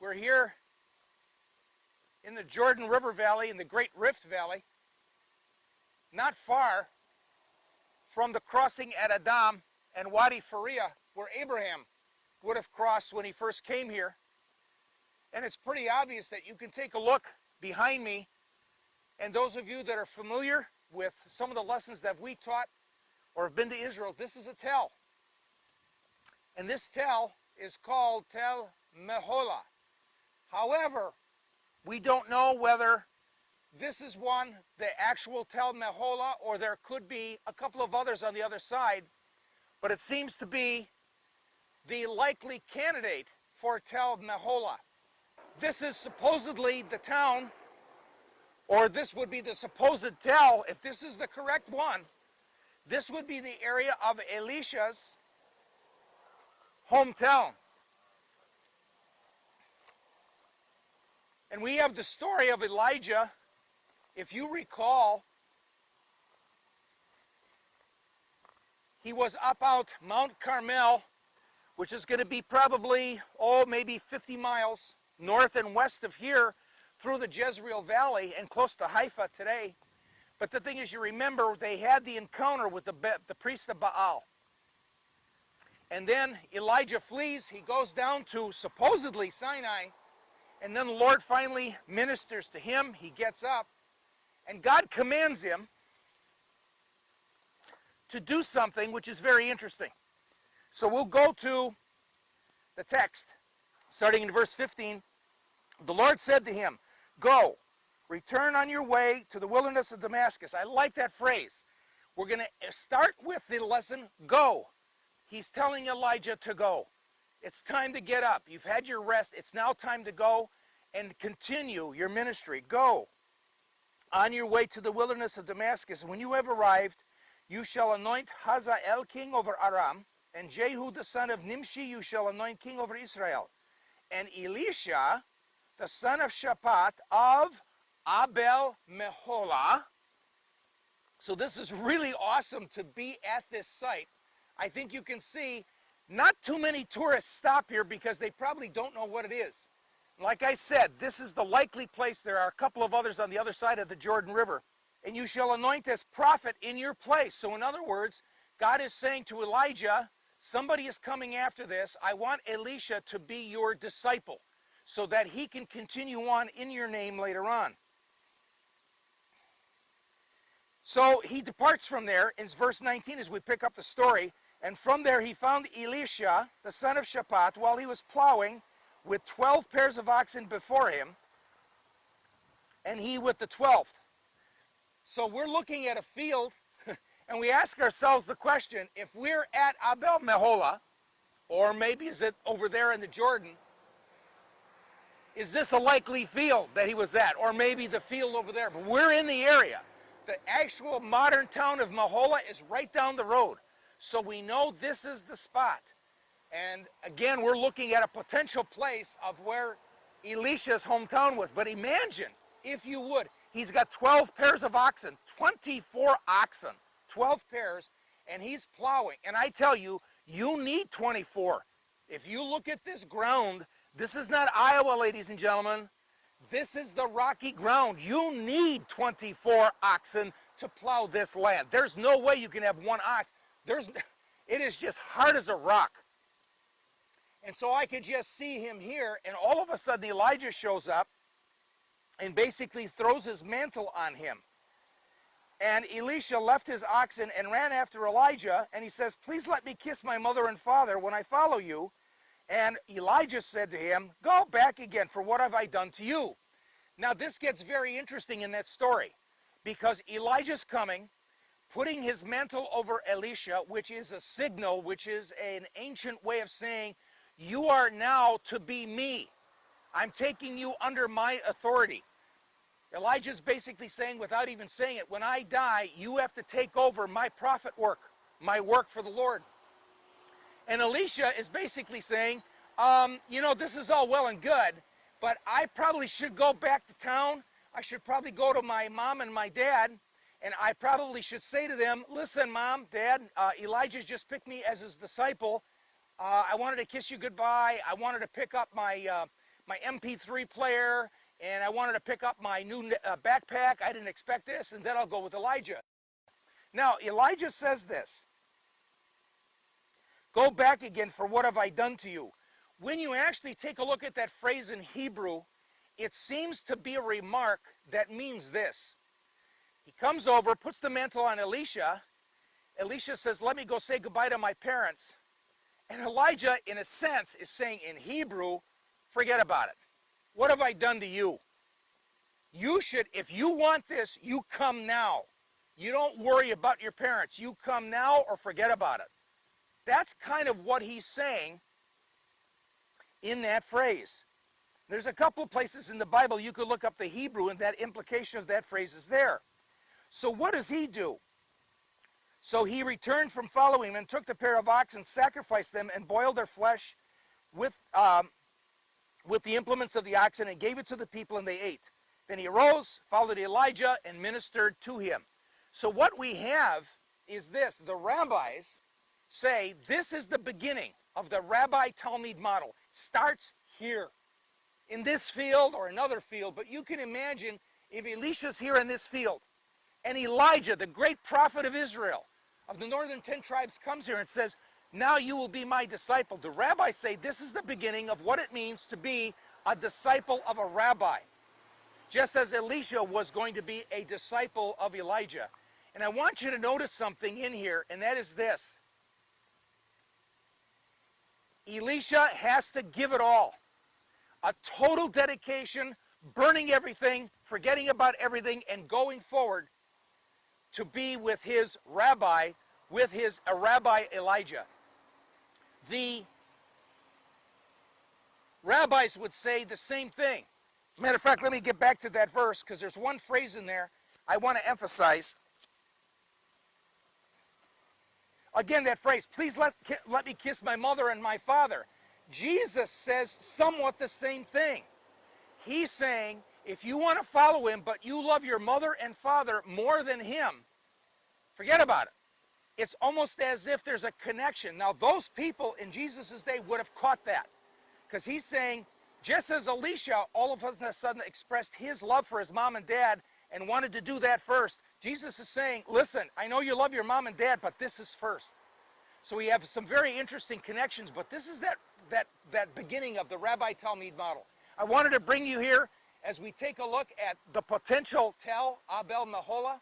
We're here in the Jordan River Valley, in the Great Rift Valley, not far from the crossing at Adam and Wadi Faria, where Abraham would have crossed when he first came here. And it's pretty obvious that you can take a look behind me, and those of you that are familiar with some of the lessons that we taught or have been to Israel, this is a tell. And this tell is called Tel Meholah. However, we don't know whether this is one, the actual Tel Meholah, or there could be a couple of others on the other side, but it seems to be the likely candidate for Tel Meholah. This is supposedly the town, or this would be the supposed tell. If this is the correct one, this would be the area of Elisha's hometown. And we have the story of Elijah. If you recall, he was up out Mount Carmel, which is going to be probably, maybe 50 miles north and west of here through the Jezreel Valley and close to Haifa today. But the thing is, you remember, they had the encounter with the priest of Baal. And then Elijah flees. He goes down to supposedly Sinai. And then the Lord finally ministers to him. He gets up. And God commands him to do something which is very interesting. So we'll go to the text, starting in verse 15. The Lord said to him, "Go, return on your way to the wilderness of Damascus." I like that phrase. We're going to start with the lesson, go. He's telling Elijah to go. It's time to get up. You've had your rest. It's now time to go and continue your ministry. Go on your way to the wilderness of Damascus. When you have arrived, you shall anoint Hazael king over Aram, and Jehu the son of Nimshi you shall anoint king over Israel. And Elisha the son of Shaphat of Abel Meholah. So this is really awesome to be at this site. I think you can see not too many tourists stop here because they probably don't know what it is. Like I said, this is the likely place. There are a couple of others on the other side of the Jordan River. And you shall anoint as prophet in your place. So in other words, God is saying to Elijah, somebody is coming after this. I want Elisha to be your disciple so that he can continue on in your name later on. So he departs from there in verse 19 as we pick up the story. And from there he found Elisha, the son of Shaphat, while he was plowing with 12 pairs of oxen before him, and he with the 12th. So we're looking at a field, and we ask ourselves the question, if we're at Abel Meholah, or maybe is it over there in the Jordan, is this a likely field that he was at? Or maybe the field over there, but we're in the area. The actual modern town of Meholah is right down the road. So we know this is the spot. And again, we're looking at a potential place of where Elisha's hometown was. But imagine, if you would, he's got 12 pairs of oxen, 24 oxen, 12 pairs, and he's plowing. And I tell you, you need 24. If you look at this ground, this is not Iowa, ladies and gentlemen. This is the rocky ground. You need 24 oxen to plow this land. There's no way you can have one ox. It is just hard as a rock. And so I could just see him here, and all of a sudden Elijah shows up and basically throws his mantle on him. And Elisha left his oxen and ran after Elijah, and he says, "Please let me kiss my mother and father when I follow you." And Elijah said to him, "Go back again, for what have I done to you?" Now this gets very interesting in that story, because Elijah's coming, putting his mantle over Elisha, which is a signal, which is an ancient way of saying, you are now to be me. I'm taking you under my authority. Elijah's basically saying, without even saying it, when I die, you have to take over my prophet work, my work for the Lord. And Elisha is basically saying, this is all well and good, but I probably should go back to town. I should probably go to my mom and my dad, and I probably should say to them, "Listen, Mom, Dad, Elijah's just picked me as his disciple. I wanted to kiss you goodbye. I wanted to pick up my my MP3 player, and I wanted to pick up my new backpack. I didn't expect this, and then I'll go with Elijah. Now, Elijah says this. Go back again, for what have I done to you? When you actually take a look at that phrase in Hebrew, it seems to be a remark that means this. He comes over, puts the mantle on Elisha. Elisha says, let me go say goodbye to my parents. And Elijah, in a sense, is saying in Hebrew, forget about it. What have I done to you? You should, if you want this, you come now. You don't worry about your parents. You come now or forget about it. That's kind of what he's saying in that phrase. There's a couple of places in the Bible you could look up the Hebrew, and that implication of that phrase is there. So what does he do? So he returned from following him and took the pair of oxen, sacrificed them, and boiled their flesh with the implements of the oxen, and gave it to the people, and they ate. Then he arose, followed Elijah, and ministered to him. So what we have is this. The rabbis say this is the beginning of the Rabbi Talmud model. Starts here, in this field or another field, but you can imagine if Elisha's here in this field, and Elijah, the great prophet of Israel, of the northern 10 tribes, comes here and says, now you will be my disciple. The rabbis say this is the beginning of what it means to be a disciple of a rabbi, just as Elisha was going to be a disciple of Elijah. And I want you to notice something in here, and that is this. Elisha has to give it all. A total dedication, burning everything, forgetting about everything, and going forward to be with his rabbi, Rabbi Elijah. The rabbis would say the same thing. Matter of fact, let me get back to that verse, because there's one phrase in there I want to emphasize. Again, that phrase, please let me kiss my mother and my father. Jesus says somewhat the same thing. He's saying, if you want to follow him, but you love your mother and father more than him, forget about it. It's almost as if there's a connection. Now, those people in Jesus' day would have caught that, because he's saying, just as Elisha all of a sudden expressed his love for his mom and dad and wanted to do that first, Jesus is saying, listen, I know you love your mom and dad, but this is first. So we have some very interesting connections, but this is that beginning of the Rabbi Talmud model. I wanted to bring you here as we take a look at the potential Tel Abel Meholah,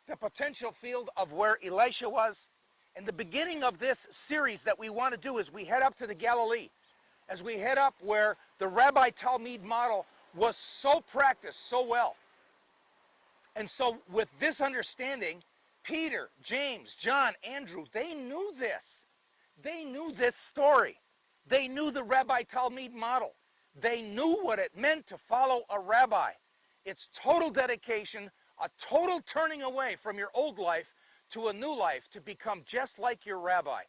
the potential field of where Elisha was. And the beginning of this series that we want to do is we head up to the Galilee, as we head up where the Rabbi Talmud model was so practiced so well. And so with this understanding, Peter, James, John, Andrew, they knew this. They knew this story. They knew the Rabbi Talmud model. They knew what it meant to follow a rabbi. It's total dedication, a total turning away from your old life to a new life, to become just like your rabbi,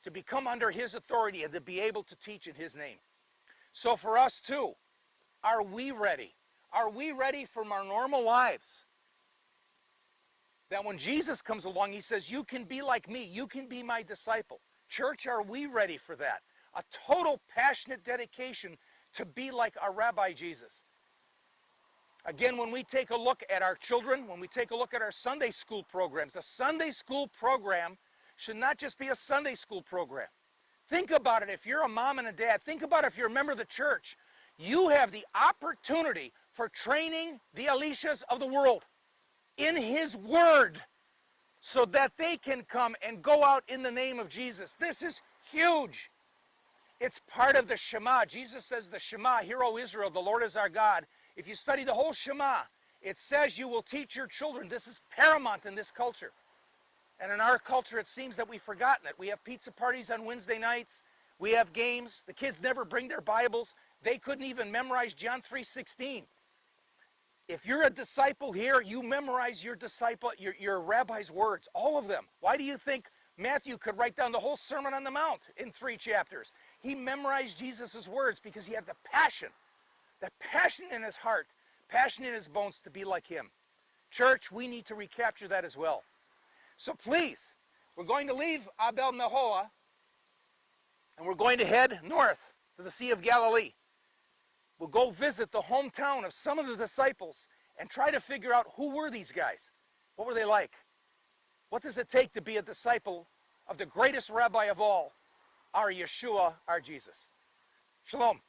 to become under his authority and to be able to teach in his name. So for us too, are we ready? Are we ready from our normal lives? That when Jesus comes along, he says, you can be like me, you can be my disciple. Church, are we ready for that? A total passionate dedication to be like our Rabbi Jesus. Again, when we take a look at our children, when we take a look at our Sunday school programs, the Sunday school program should not just be a Sunday school program. Think about it. If you're a mom and a dad, think about it. If you're a member of the church, you have the opportunity for training the Elishas of the world in his word, so that they can come and go out in the name of Jesus. This is huge. It's part of the Shema. Jesus says the Shema, Hear, O Israel, the Lord is our God. If you study the whole Shema, it says you will teach your children. This is paramount in this culture. And in our culture, it seems that we've forgotten it. We have pizza parties on Wednesday nights. We have games. The kids never bring their Bibles. They couldn't even memorize John 3:16. If you're a disciple here, you memorize your rabbi's words, all of them. Why do you think Matthew could write down the whole Sermon on the Mount in 3 chapters? He memorized Jesus' words because he had the passion in his heart, passion in his bones to be like him. Church, we need to recapture that as well. So please, we're going to leave Abel Meholah, and we're going to head north to the Sea of Galilee. we'll go visit the hometown of some of the disciples and try to figure out who were these guys. What were they like? What does it take to be a disciple of the greatest rabbi of all, our Yeshua, our Jesus? Shalom.